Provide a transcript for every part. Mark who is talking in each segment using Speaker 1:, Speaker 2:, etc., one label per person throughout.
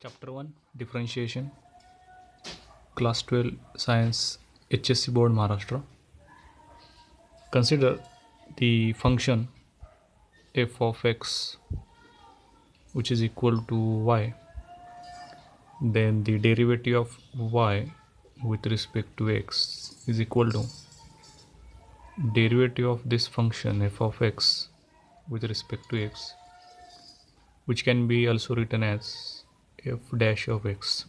Speaker 1: Chapter 1 Differentiation, Class 12 Science, HSC Board Maharashtra. Consider the function f of x which is equal to y, then the derivative of y with respect to x is equal to derivative of this function f of x with respect to x, which can be also written as f dash of x.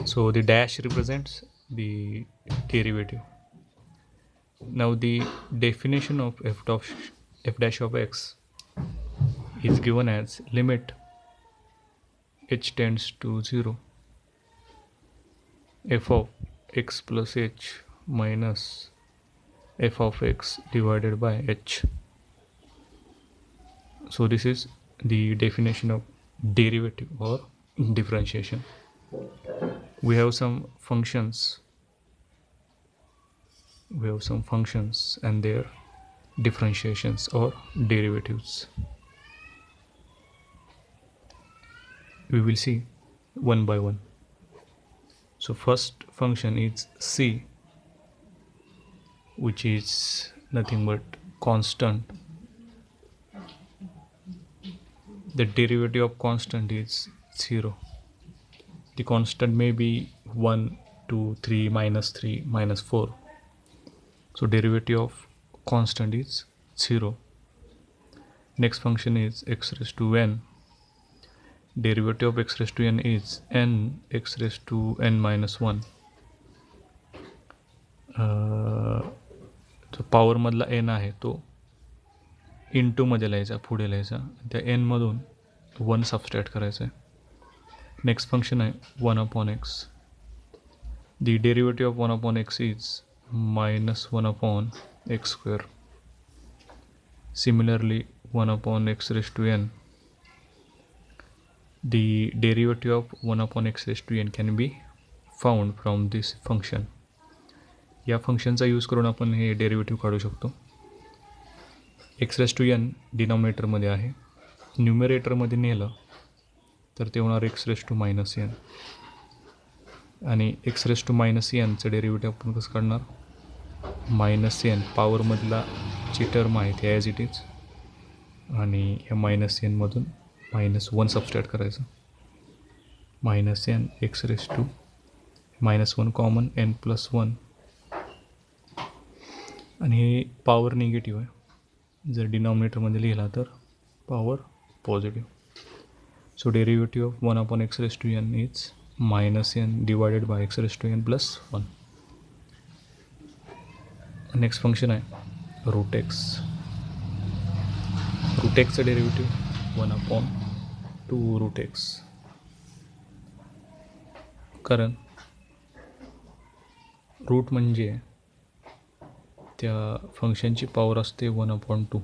Speaker 1: So the dash represents the derivative. Now the definition of f dash of x is given as limit h tends to 0 f of x plus h minus f of x divided by h. So this is the definition of derivative or differentiation. We have some functions and their differentiations or derivatives. We will see one by one. So first function is c, which is nothing but constant. The derivative of constant is 0. The constant may be 1, 2, 3, minus 4. So derivative of constant is 0. Next function is x raised to n. Derivative of x raised to n is n x raised to n minus 1. जो power मधला n आहे तो into मध्ये लिहायचा, पुढे लिहायचा, त्या n मधून 1 सबस्ट्रॅक्ट करायचं आहे. नेक्स्ट फंक्शन आहे 1 upon x. The derivative of 1 upon x is minus 1 upon x square. Similarly 1 upon x raised to n. The derivative of 1 upon x raised to n can be found from this function. या फंक्शनचा use करून आपण हे derivative काढू शकतो. x raised to n डिनॉमिनेटरमध्ये आहे, न्यूमरेटरमध्ये नेलं तर ते होणार x raised to minus n, आणि x raised to minus n चं डेरिव्हेटिव्ह आपण कसं काढणार, मायनस n पॉवरमधला जी टर्म आहे ती ॲज इट इज, आणि या मायनस n मधून मायनस 1 सबस्ट्रॅक्ट करायचं. Minus n x raised to minus 1 common n plus 1, आणि हे पॉवर निगेटिव्ह आहे. जर डिनॉमिनेटरमध्ये लिहिला तर power positive. So derivative of 1 upon x raised to n is minus n divided by x raised to n plus 1. Next function आहे root x. Root एक्सचं derivative 1 upon 2 root x. कारण root म्हणजे त्या फंक्शनची पॉवर असते 1 upon 2.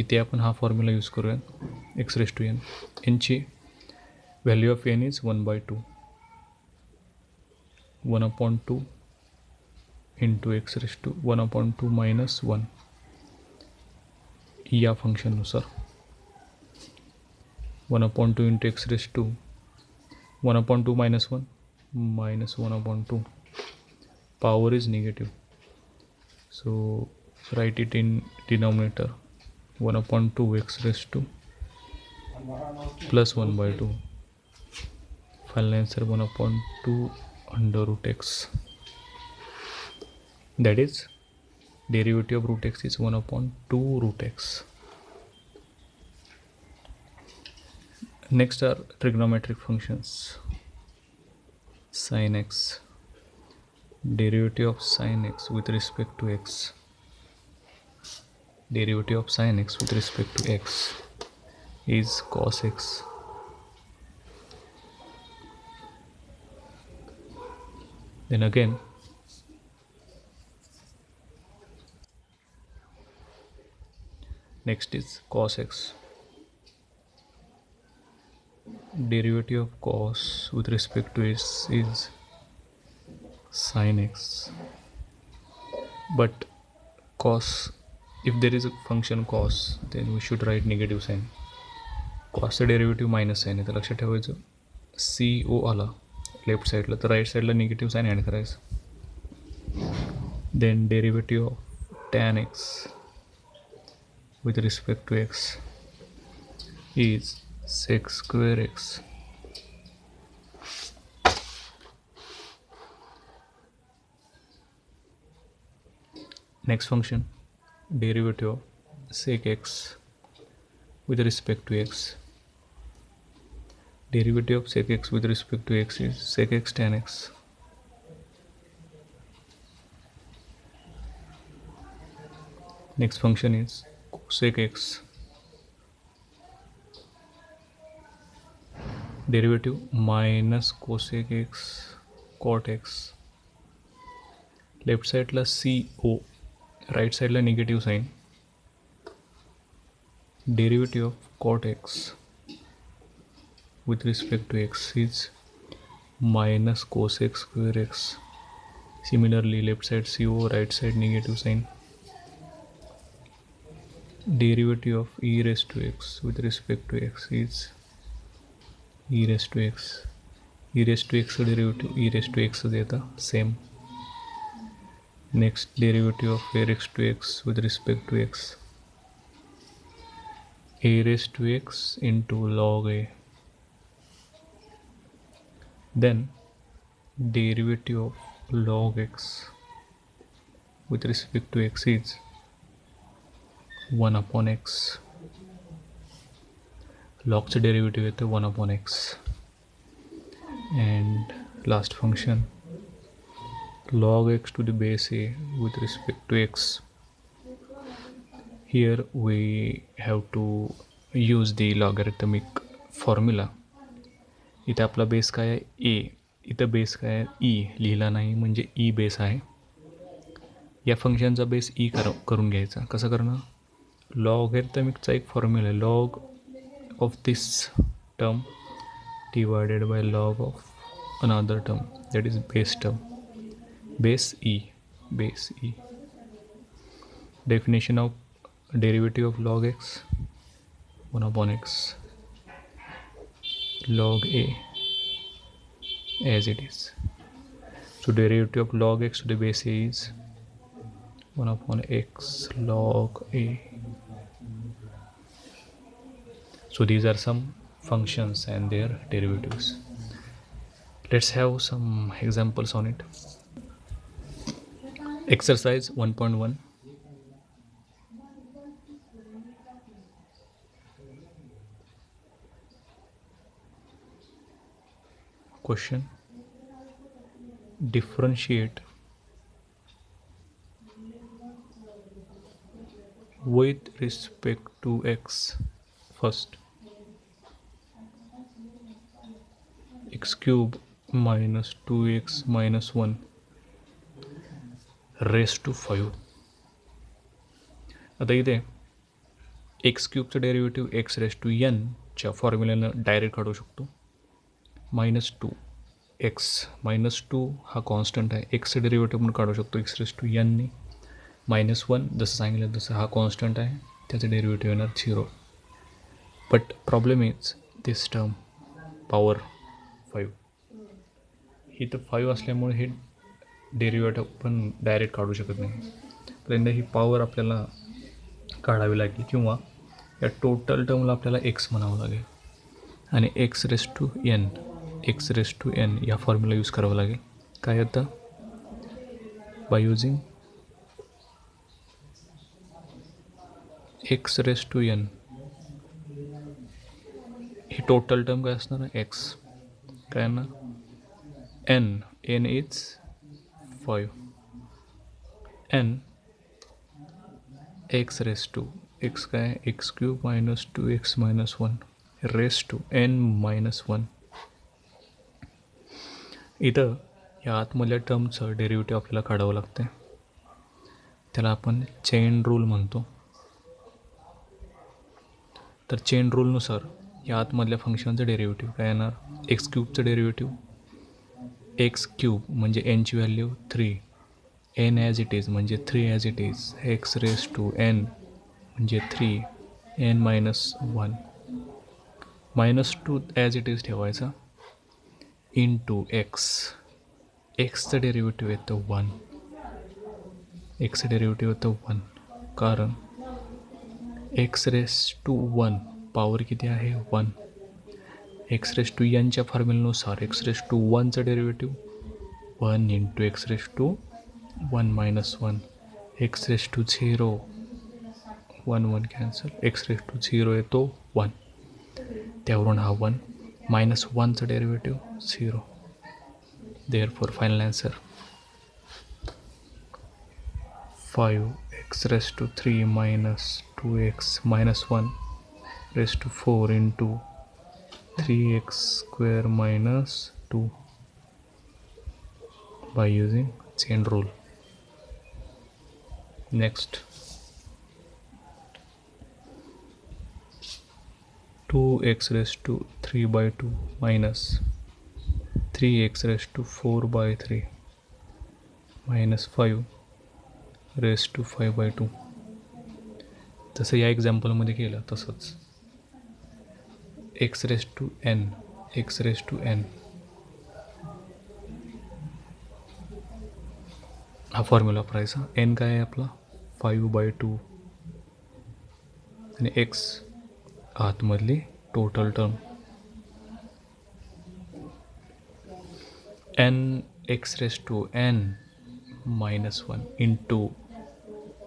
Speaker 1: इथे आपण हा फॉर्म्युला यूज करूया. x raised to n, यांची value of n is 1/2. 1 upon 2 into x raised to 1 upon 2 minus 1 या फंक्शननुसार. 1 upon 2 into x raised to 1 upon 2 minus 1 minus 1 upon 2. Power is negative, so write it in denominator 1 upon 2 x raised to plus 1/2. Final answer 1 upon 2 under root x. That is derivative of root x is 1 upon 2 root x. Next are trigonometric functions. Sin x. Derivative of sin x with respect to x. Derivative of sin x with respect to x is cos x. Then again next is cos x. Derivative of cos with respect to x is sin x. But cos, if there is a function cos, then we should write negative sign. कॉसचं derivative minus sine आहे तर लक्षात ठेवायचं CO आला left साईडला तर right साईडला negative sign add करायचं. Then derivative of tan x with respect to x is sec square x. Next function, derivative of sec x with respect to x. Derivative of sec x with respect to x is sec x tan x. Next function is cosec x. Derivative minus cosec x cot x. Left साईडला CO, right साईडला negative sign. Derivative of cot x with respect to x is minus cosec square x. Similarly, left side CO, right side negative sign. Derivative of e raised to x with respect to x is e raised to x. E raised to x derivative e raised to x देता same. Next, derivative of a raised to x with respect to x. A raised to x into log a. Then derivative of log x with respect to x is 1 upon x. Log's derivative is 1 upon x. And last function, log x to the base a with respect to x. Here we have to use the logarithmic formula. इथे आपला base काय आहे ए, इथं base काय आहे ई, लिहिला नाही म्हणजे ई बेस आहे. या फंक्शनचा बेस ई करून घ्यायचा. कसं करणं, लॉगॅरिथमिकचा एक फॉर्म्युला आहे, log of this term divided by log of another term, that is base term, base E. Definition of derivative of log x 1 upon x log a as it is. So derivative of log x to the base a is 1 upon x log a. So these are some functions and their derivatives. Let's have some examples on it. Exercise 1.1. Question: differentiate with respect to x. First, x cube minus 2x minus 1 raised to 5. आता इथे x क्यूबचं derivative x raise to n च्या फॉर्म्युल्यानं direct काढू शकतो. -2 हा constant आहे, एक्सचं derivative म्हणून काढू शकतो एक्स रेस टू एनने. -1 जसं सांगितलं तसं हा कॉन्स्टंट आहे, त्याचं डेरिव्हेटिव्ह येणार 0. But problem is this term power 5. ही तर 5 असल्यामुळे हे डेरिव्हेटिव्ह पण डायरेक्ट काढू शकत नाही. पहिल्यांदा ही पॉवर आपल्याला काढावी लागेल किंवा या टोटल टर्मला आपल्याला एक्स म्हणावं लागेल आणि एक्स रेस टू एन या फॉर्म्युला यूज करावं लागेल. काय होतं, by using x raise to n, ही टोटल टर्म काय असणार आहे एक्स, काय ना n is 5, n x raise to x काय x cube minus 2x minus 1 raise to n minus 1. इथं या आतमधल्या टर्मचं डेरिव्हेटिव्ह आपल्याला काढावं लागतं, त्याला आपण चेन रूल म्हणतो. तर चेन रूलनुसार या आतमधल्या फंक्शनचं डेरिव्हेटिव्ह काय येणार, एक्स क्यूबचं डेरिव्हेटिव्ह एक्स क्यूब म्हणजे एनची value 3, n as it is म्हणजे 3 as it is, x raise to n म्हणजे 3, n minus 1 -2 as it is ठेवायचा इंटू एक्सचं डेरिव्हेटिव्ह येतं 1. एक्सचं डेरिव्हेटिव्ह येतं 1 कारण x⁻1 पॉवर किती आहे 1. x⁻n फॉर्म्युलानुसार x⁻1चं derivative 1 into x⁻1 - 1 x⁻0 1 1 cancel x⁻0 येतो 1. त्यावरून हा 1 -1चं derivative 0. Therefore final answer 5x⁻³ - 2x - 1⁻4 into 3x² - 2 by using chain rule. Next, 2x⁻³ minus 3x⁻⁴/3 minus 5⁻⁵/2. जसं या एक्झाम्पलमध्ये केलं तसंच x⁻n हा फॉर्म्युला वापरायचा. n काय आहे आपला 5/2 आणि x आतमधली टोटल टर्म x⁻n -1 इंटू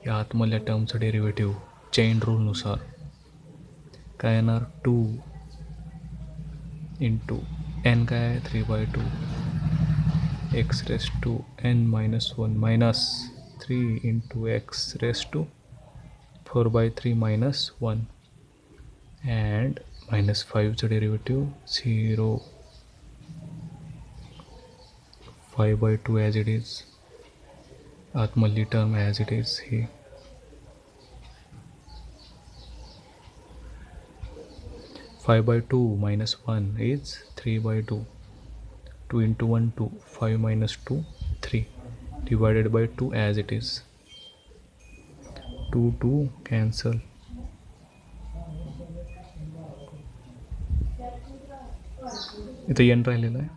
Speaker 1: या आतमधल्या टर्मचं डेरिव्हेटिव्ह चेन रूलनुसार काय येणार 2 इंटू n काय आहे 3/2 x⁻n -1 minus 3 into x⁻⁴/3 minus 1 and -5चं डेरिव्हेटिव्ह 0. 5/2 ॲज इट इज आतमधली टर्म ॲज इट इज ही 5/2 minus 1 is 3/2. 2 into 1 2 5 minus 2 3 divided by 2 as it is. 2 2 cancel. इथं n राहिलेलं आहे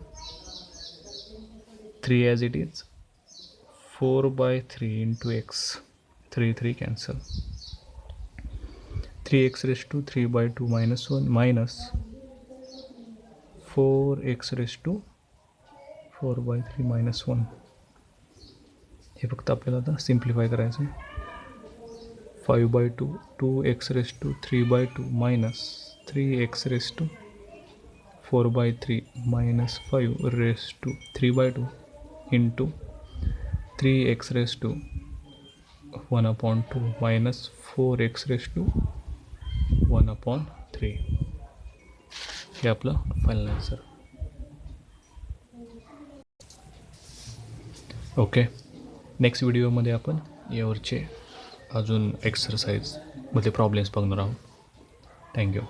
Speaker 1: 3 as it is 4/3 into x 3 3 cancel. 3x⁻³ minus 1 minus 4x⁻⁴/3 minus 1 हे फक्त आपल्याला आता simplify करायचं आहे. 5/2 2x⁻³ minus 3x⁻⁴/3 minus 5/3/2 into 3x⁻1/2 minus 4x⁻1/3 हे आपलं final answer. Okay, next व्हिडिओमध्ये आपण यावरचे अजून एक्सरसाइजमध्ये प्रॉब्लेम्स बघणार आहोत. थँक्यू.